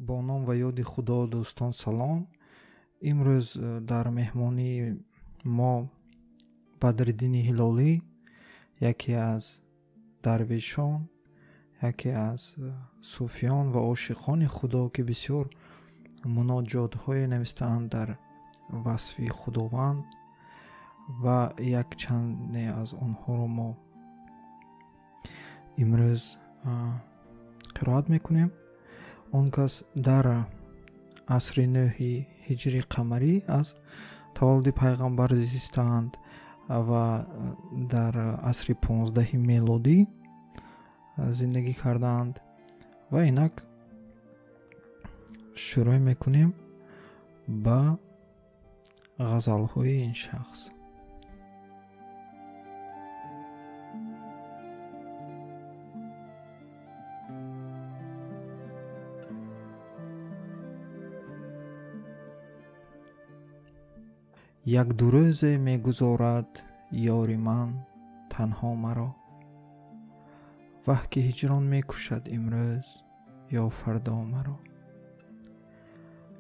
با نام و یاد خدا دوستان سلام. امروز در مهمانی ما بادریددین هیلولی، یکی از درویشان، یکی از صوفیان و عاشقان خدا که بسیار مناجات های نوشته‌اند در واسفی خداوند و یک چند از آنها را ما امروز قرائت میکنیم. اون کس در اسری 9 هجری قمری از تولد پیغمبر زیستاند و در اسری 15 میلادی زندگی کردند و اینک شروع میکنیم با غزلهای این شخص. یک دو روزه میگذارد یاری من تنها مرا، وه که هجران میکشد امروز یا فردا مرا.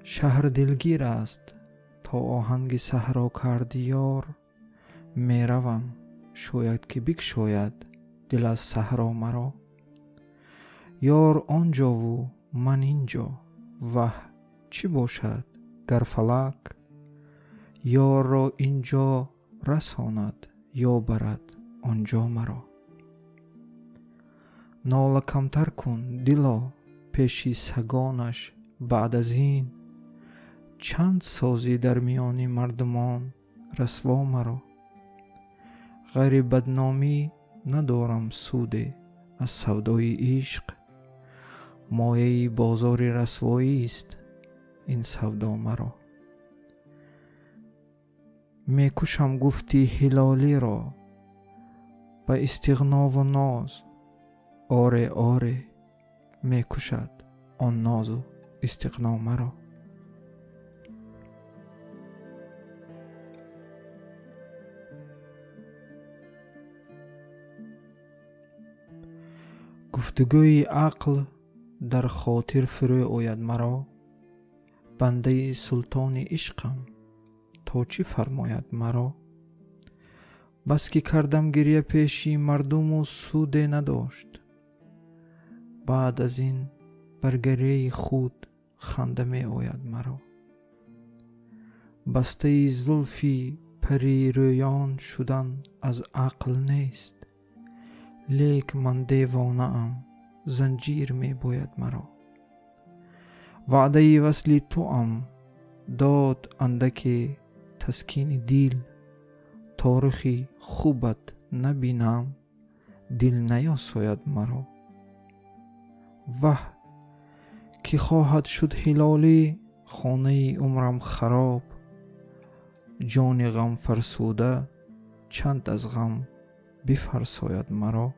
شهر دلگیر است تا آهنگ صحرا کردی یار، میروم شاید که بگشاید دل از صحرا مرا. یار آنجا و من اینجا، وه چی باشد گر فلک یار را اینجا رساند یا برد آنجا مرا. ناله کمتر کن دلا پیشی سگانش، بعد از این چند سازی در میان مردمان رسوا مرا. غیر بدنامی ندارم سود از سودای عشق، مایه بازار رسوایی است این سودا مرا. میکشم گفتی هلالی را به استغنا و ناز، آره آره میکشد آن ناز و استغنا مرا. گفتگوی عقل در خاطر فرو آید مرا، بنده سلطان عشقم تا چی فرماید مرا. بس که کردم گریه پیشی مردم و سود نداشت، بعد از این بر گریه خود خنده می آید مرا. بسته زلفی پری رویان شدن از عقل نیست، لیک من دیوانه ام زنجیر می باید مرا. وعده وصلی تو ام داد اندکی تسکین دل، تاریخی خوبت نبینم دل نیاساید مرا. وه که خواهد شد هلالی خانه عمرم خراب، جان غم فرسوده چند از غم بفرساید مرا.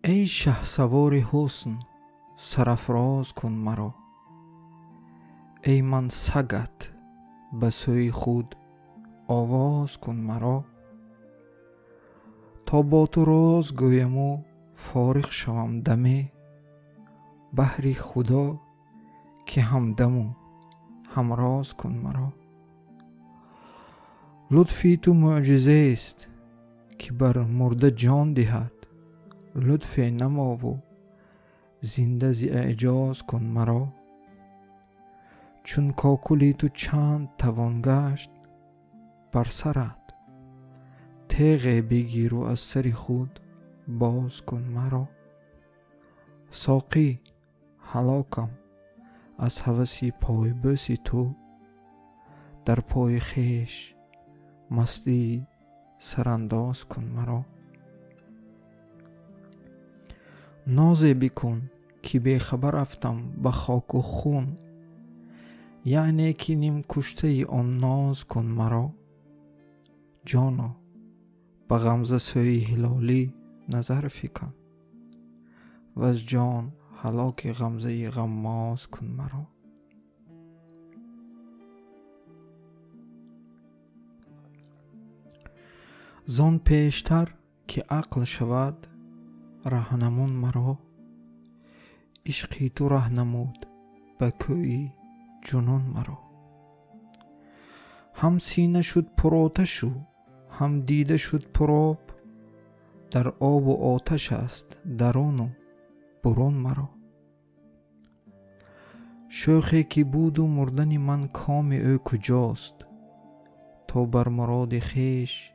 ای شهسوار حسن سرافراز کن مرا، ای من سگت به سوی خود آواز کن مرا. تا با تو راز گویم و فارغ شوم دمی، بهر خدا که همدم و همراز کن مرا. لطفی تو معجزه است که بر مرده جان دهد، لطف نما و زنده ز اعجاز کن مرا. چون کاکلی تو چند توان گشت بر سرت، تیغ بگیر و از سر خود باز کن مرا. ساقی هلاکم از هوسی پای بوسی تو، در پای خویش مستی سرانداز کن مرا. نازی بکن که بی خبر رفتم به خاک و خون، یعنی که نیم کشته آن ناز کن مرا. جانا به غمزه سوی هلالی نظر فکن، و از جان هلاک غمزه غماز کن مرا. زان پیشتر که عقل شود راهنمون مرا، عشقی تو ره نمود به کوی جنون مرا. هم سینه شد پر آتش و هم دیده شد پر آب، در آب و آتش است درون و برون مرا. شوخی که بود و مردن من کام او کجاست، تا بر مراد خویش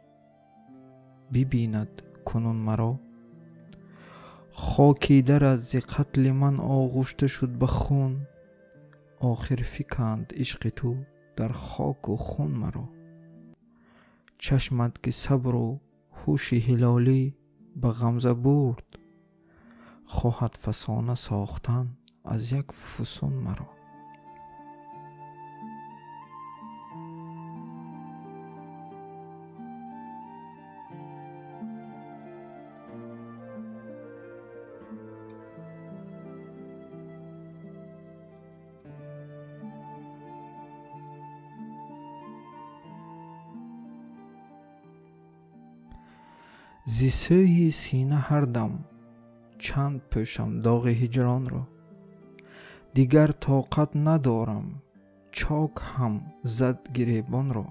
ببیند کنون مرا. خاکی در از قتل من آغشته شد به خون، آخر فکند عشق تو در خاک و خون مرا. چشمت که صبر و هوش هلالی به غمزه برد، خواهد فسانه ساختن از یک فسون مرا. زیسوی سینه هر دم چند پوشم داغ هجران را، دیگر طاقت ندارم چاک هم زد گریبان را.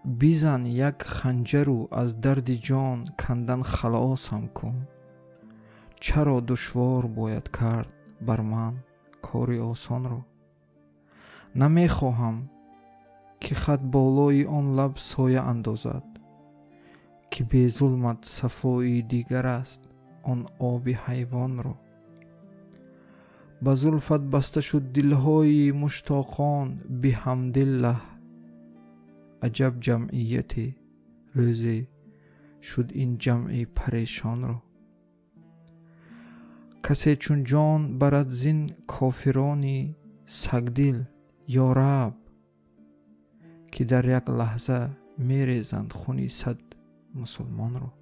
بیزن یک خنجر و از درد جان کندن خلاصم کن، چرا دشوار باید کرد بر من کاری آسان را. نمی خواهم که خط بالای آن لب سایه اندازد، که به ظلمت صفای دیگر است آن آب حیوان را. به زلفت بسته شد دلهای مشتاقان به حمدالله، عجب جمعیت روزی شد این جمع پریشان را. کسی چون جان برد زین کافرانی سگدل یا رب، که در یک لحظه میریزند خونی صد مسلمان را.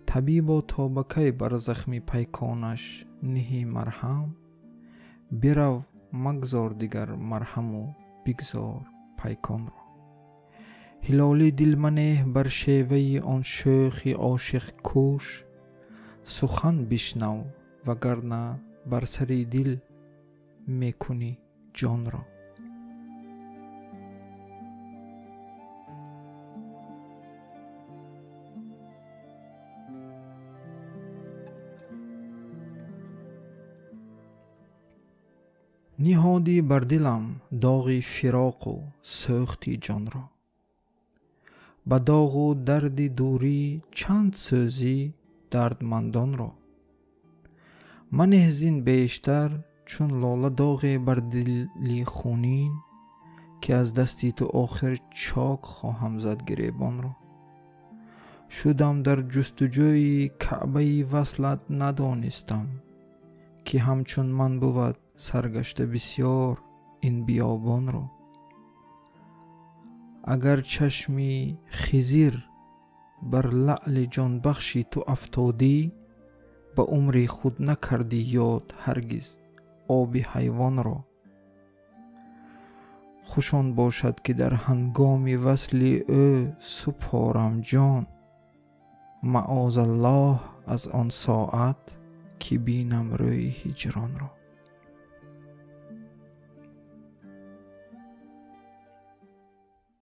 طبیبا تا به کی بر زخمی پیکانش نهی مرهم، برو مگذار دیگر مرهم و بگذار پیکان را. هلالی دل منه بر شیوه آن شوخ عاشق کوش، سخن بشنو وگرنه بر سر دل میکنی جان را. نهادی بر دلم داغ فراق و سوختی جان را، به داغ و درد دوری چند سوزی دردمندان را. من زین بیشتر چون لاله داغ بر دلی خونین، که از دستی تو آخر چاک خواهم زد گریبان را. شدم در جستجوی کعبه وصلت ندانستم، که همچون من بود سرگشته بسیار این بیابان را. اگر چشمی خضر بر لعل جان بخشی تو افتادی، به عمر خود نکردی یاد هرگز آب حیوان را. خوشان باشد که در هنگام وصل او سپارم جان، معاذ الله از آن ساعت که بینم روی هجران را.